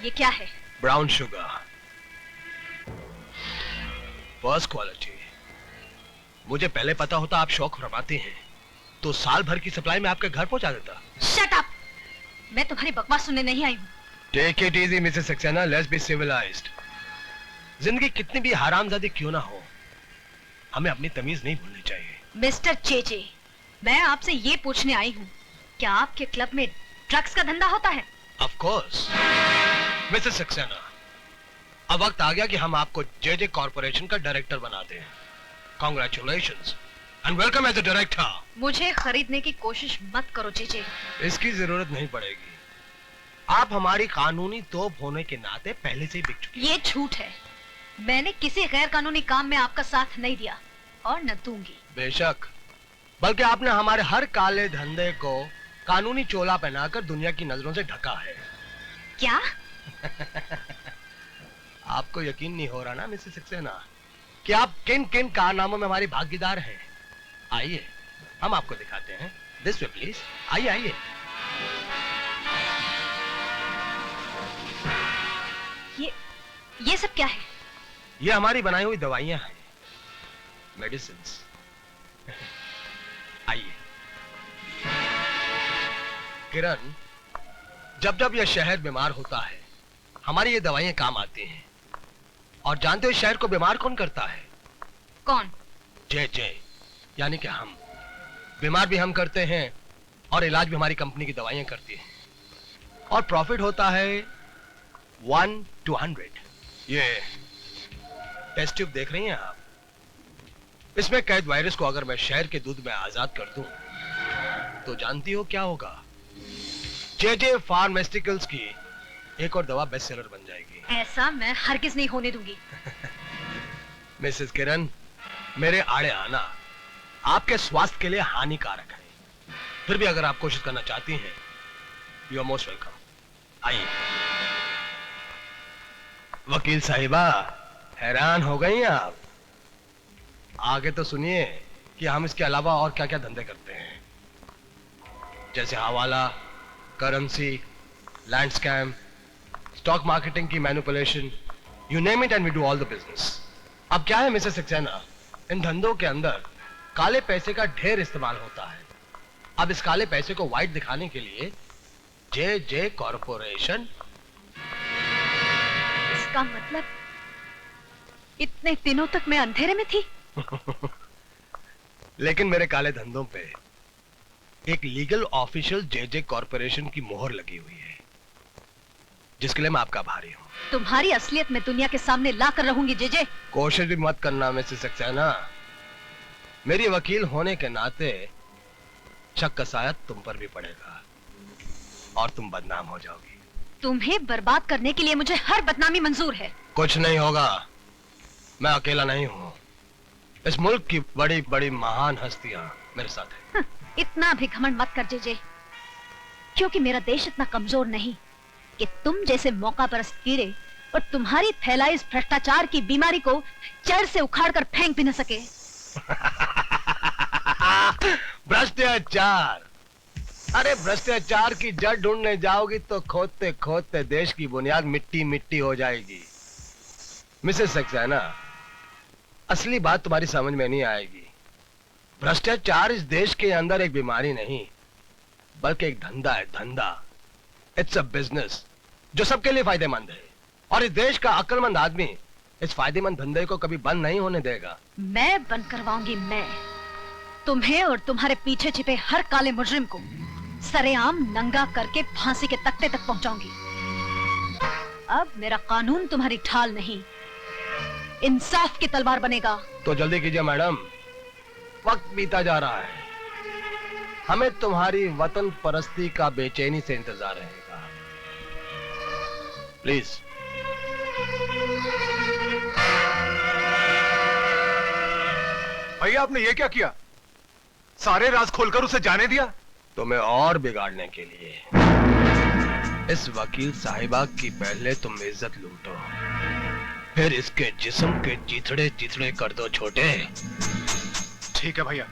ये क्या है? Brown sugar, first quality. मुझे पहले पता होता आप शौक फरमाते हैं तो साल भर की सप्लाई में आपके घर पहुंचा देता। Shut up! मैं तुम्हारी बकवास सुनने नहीं आई हूँ। Take it easy Mrs Saxena, let's be civilized. जिंदगी कितनी भी हरामजादी क्यों ना हो, हमें अपनी तमीज नहीं भूलनी चाहिए। मिस्टर चेचे, मैं आपसे ये पूछने आई हूँ, क्या आपके क्लब में ड्रग्स का धंधा होता है? ऑफ कोर्स मिसेस सक्सेना, अब वक्त आ गया कि हम आपको जेजे कॉर्पोरेशन का डायरेक्टर बना दें। Congratulations and welcome as a director. मुझे खरीदने की कोशिश मत करो चेचे। इसकी जरूरत नहीं पड़ेगी, आप हमारी कानूनी तोप होने के नाते पहले से ही बिक चुकी। ये झूठ है, मैंने किसी गैर कानूनी काम में आपका साथ नहीं दिया और न दूंगी। बेशक, बल्कि आपने हमारे हर काले धंधे को कानूनी चोला पहनाकर दुनिया की नजरों से ढका है। क्या? आपको यकीन नहीं हो रहा ना मिसेस सक्सेना कि आप किन किन कारनामों में हमारी भागीदार हैं? आइए हम आपको दिखाते हैं। दिस वे प्लीज, आइए आइए। ये सब क्या है? ये हमारी बनाई हुई दवाइयां हैं, मेडिसिन्स। आइए। किरण, जब जब यह शहर बीमार होता है हमारी ये दवाइयां काम आती हैं। और जानते हो शहर को बीमार कौन करता है? कौन? जे जे, यानी कि हम। बीमार भी हम करते हैं और इलाज भी हमारी कंपनी की दवाइयां करती हैं। और प्रॉफिट होता है 1 to 100। ये टेस्ट ट्यूब देख रही हैं आप, इसमें कैद वायरस को अगर मैं शहर के दूध में आजाद कर दूं तो जानती हो क्या होगा? जेजे फार्मास्यूटिकल्स की एक और दवा बेस्ट सेलर बन जाएगी। ऐसा मैं हरगिज नहीं होने दूंगी। मिसेस किरण, मेरे आड़े आना आपके स्वास्थ्य के लिए हानिकारक है। फिर भी अगर आप कोशिश करना चाहती हैं, यू आर मोस्ट वेलकम। आइए। वकील साहिबा, हैरान हो गई आप? आगे तो सुनिए कि हम इसके अलावा और क्या क्या धंधे करते हैं, जैसे hawala, currency, land scam, stock marketing की manipulation, you name it and we do all the business. अब क्या है मिसेस सक्सेना, इन धंधों के अंदर काले पैसे का ढेर इस्तेमाल होता है। अब इस काले पैसे को व्हाइट दिखाने के लिए जे जे कॉर्पोरेशन। इसका मतलब इतने दिनों तक मैं अंधेरे में थी। लेकिन मेरे काले धंधों पे एक लीगल ऑफिशियल जेजे कॉर्पोरेशन की मोहर लगी हुई है, जिसके लिए मैं आपका आभारी हूँ। तुम्हारी असलियत मैं दुनिया के सामने ला कर रहूंगी जेजे। कोशिश भी मत करना मिसेस सक्सेना, मेरी वकील होने के नाते शक का साया तुम पर भी पड़ेगा और तुम बदनाम हो जाओगी। तुम्हें बर्बाद करने के लिए मुझे हर बदनामी मंजूर है। कुछ नहीं होगा, मैं अकेला नहीं हूँ, इस मुल्क की बड़ी बड़ी महान हस्तियां मेरे साथ हैं। इतना भी घमंड मत कर जेजे, क्योंकि मेरा देश इतना कमजोर नहीं कि तुम जैसे मौका परस्त कीड़े और तुम्हारी फैलाई इस भ्रष्टाचार की बीमारी को जड़ से उखाड़ कर फेंक भी न सके। भ्रष्टाचार? अरे भ्रष्टाचार की जड़ ढूंढने जाओगी तो खोदते खोदते देश की बुनियाद मिट्टी मिट्टी हो जाएगी। मिसेस सक्सेना, असली बात तुम्हारी समझ में नहीं आएगी। भ्रष्टाचार इस देश के अंदर एक बीमारी नहीं बल्कि एक धंधा है, धंधा। इट्स अ बिजनेस जो सबके लिए फायदेमंद है, और इस देश का अक्लमंद आदमी इस फायदेमंद धंधे को कभी बंद नहीं होने देगा। मैं बंद करवाऊंगी, मैं तुम्हें और तुम्हारे पीछे छिपे हर काले मुजरिम को सरेआम नंगा करके फांसी के तख्ते तक पहुंचाऊंगी। अब मेरा कानून तुम्हारी ढाल नहीं, इंसाफ की तलवार बनेगा। तो जल्दी कीजिए मैडम, वक्त बीता जा रहा है। हमें तुम्हारी वतन परस्ती का बेचैनी से इंतजार रहेगा। प्लीज। भैया, आपने ये क्या किया? सारे राज खोलकर उसे जाने दिया? तुम्हें और बिगाड़ने के लिए। इस वकील साहिबा की पहले तुम इज्जत लूटो, फिर इसके जिस्म के चिथड़े चिथड़े कर दो छोटे। ठीक है भैया।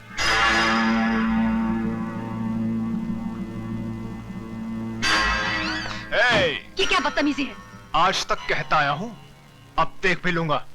ये क्या बदतमीजी है? आज तक कहता आया हूं, अब देख भी लूंगा।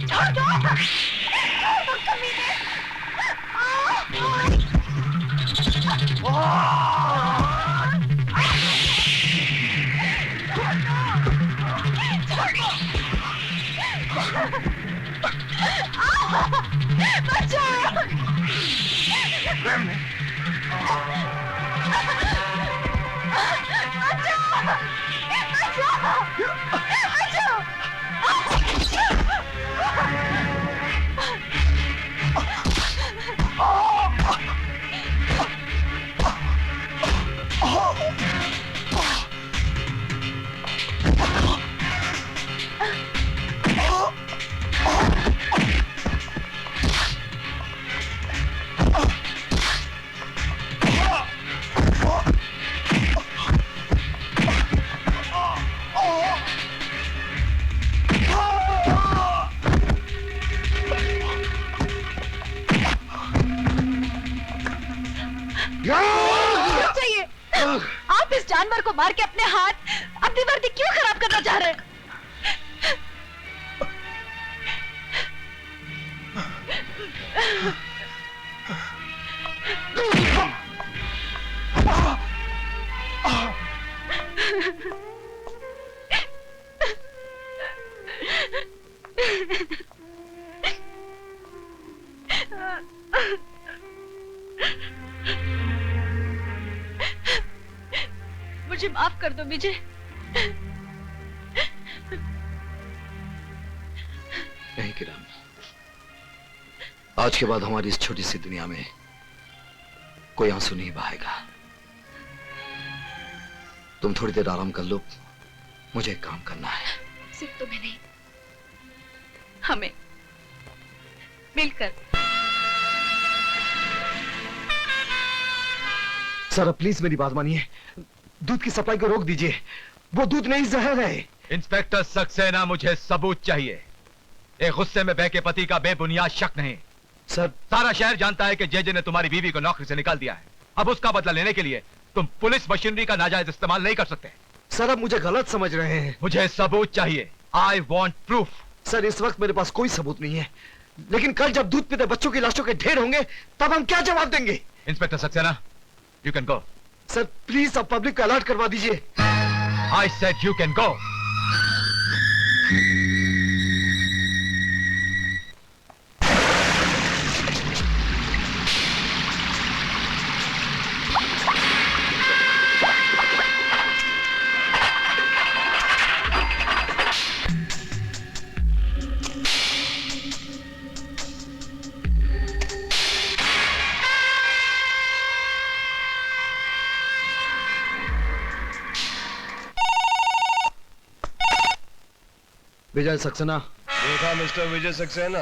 छोड़ दो मुझे। आप इस जानवर को मार के अपने हाथ, अपनी वर्दी क्यों खराब करना चाह रहे हैं? मुझे माफ कर दो विजय। नहीं किरण, आज के बाद हमारी इस छोटी सी दुनिया में कोई आंसू नहीं बहाएगा। तुम थोड़ी देर आराम कर लो, मुझे एक काम करना है। सिर्फ तुम्हें नहीं, हमें मिलकर। सर प्लीज मेरी बात मानिए, दूध की सप्लाई को रोक दीजिए। वो दूध नहीं जहर है। इंस्पेक्टर सक्सेना, मुझे सबूत चाहिए। एक गुस्से में बहके पति का बेबुनियाद शक नहीं। सर सारा शहर जानता है कि जेजे ने तुम्हारी बीवी को नौकरी से निकाल दिया है। अब उसका बदला लेने के लिए तुम पुलिस मशीनरी का नाजायज इस्तेमाल नहीं कर सकते। सर आप मुझे गलत समझ रहे हैं। मुझे सबूत चाहिए। I want proof. सर इस वक्त मेरे पास कोई सबूत नहीं है, लेकिन कल जब दूध पीते बच्चों की लाशों के ढेर होंगे तब हम क्या जवाब देंगे? Inspector Saxena, you can go. Sir please आप पब्लिक को अलर्ट करवा दीजिए। I said you can go. Vijay Saxena. देखा मिस्टर विजय सक्सेना,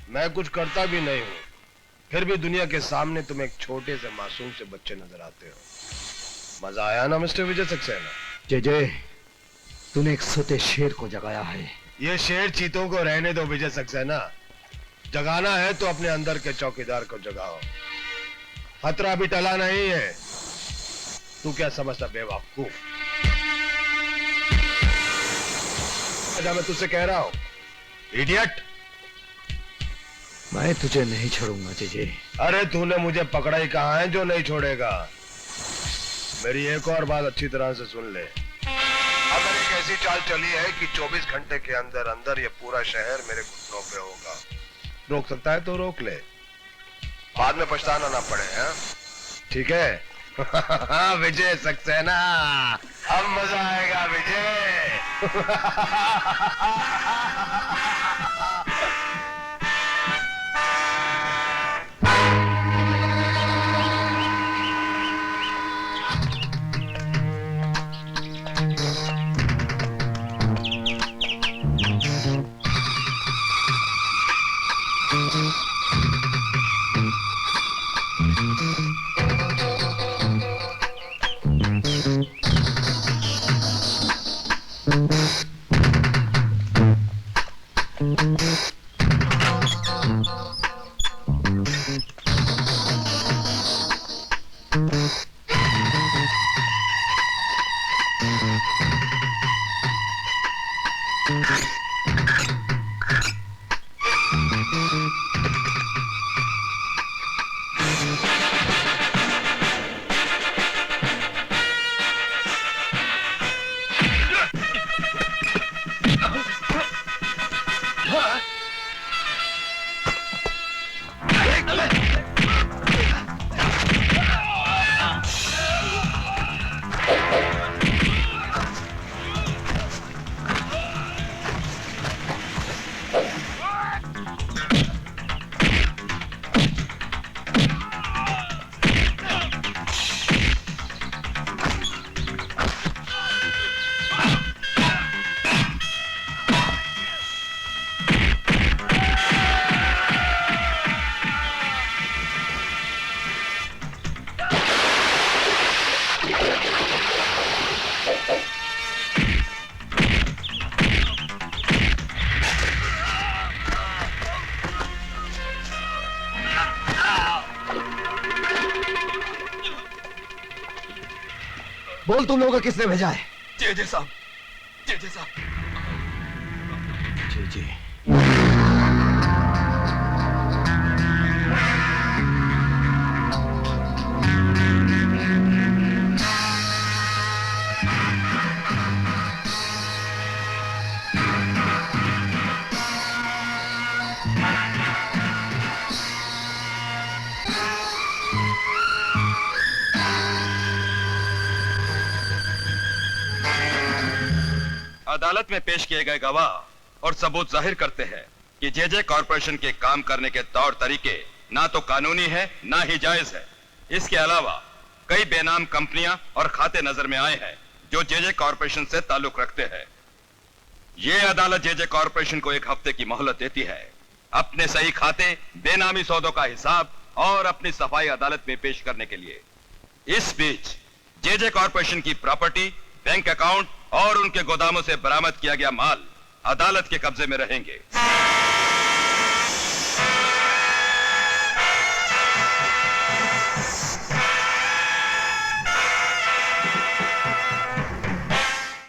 मैं कुछ करता भी नहीं हूं, फिर भी दुनिया के सामने तुम एक छोटे से मासूम से बच्चे नजर आते हो। मजा आया ना मिस्टर विजय सक्सेना? जय, तूने एक सोते शेर को जगाया है। ये शेर चीतों को रहने दो विजय सक्सेना। जगाना है तो अपने अंदर के चौकीदार को जगाओ। खतरा भी टला नहीं है। तू क्या समझता बेवकूफ? मैं तुझसे कह रहा हूं, इडियट। मैं तुझे नहीं छोड़ूंगा जय। अरे तूने मुझे पकड़ा ही कहा है जो नहीं छोड़ेगा। मेरी एक और बात अच्छी तरह से सुन ले। अब मैंने एक ऐसी चाल चली है कि 24 घंटे के अंदर अंदर ये पूरा शहर मेरे घुटनों पे होगा। रोक सकता है तो रोक ले, बाद में पछताना ना पड़े। हैं? ठीक है। विजय सक्सेना, अब मजा आएगा विजय। बोल तुम लोगों को किसने भेजा है? जे साहब, जे साहब। जी। अदालत में पेश किए गए गवाह और सबूत जाहिर करते हैं कि जेजे कॉरपोरेशन के काम करने के तौर तरीके ना तो कानूनी है ना ही जायज है। इसके अलावा कई बेनाम कंपनियां और खाते नजर में आए हैं जो जेजे कॉरपोरेशन से ताल्लुक रखते हैं। यह अदालत जेजे कॉरपोरेशन को 1 हफ्ते की मोहलत देती है अपने सही खाते, बेनामी सौदों का हिसाब और अपनी सफाई अदालत में पेश करने के लिए। इस बीच जेजे कॉरपोरेशन की प्रॉपर्टी, बैंक अकाउंट और उनके गोदामों से बरामद किया गया माल अदालत के कब्जे में रहेंगे।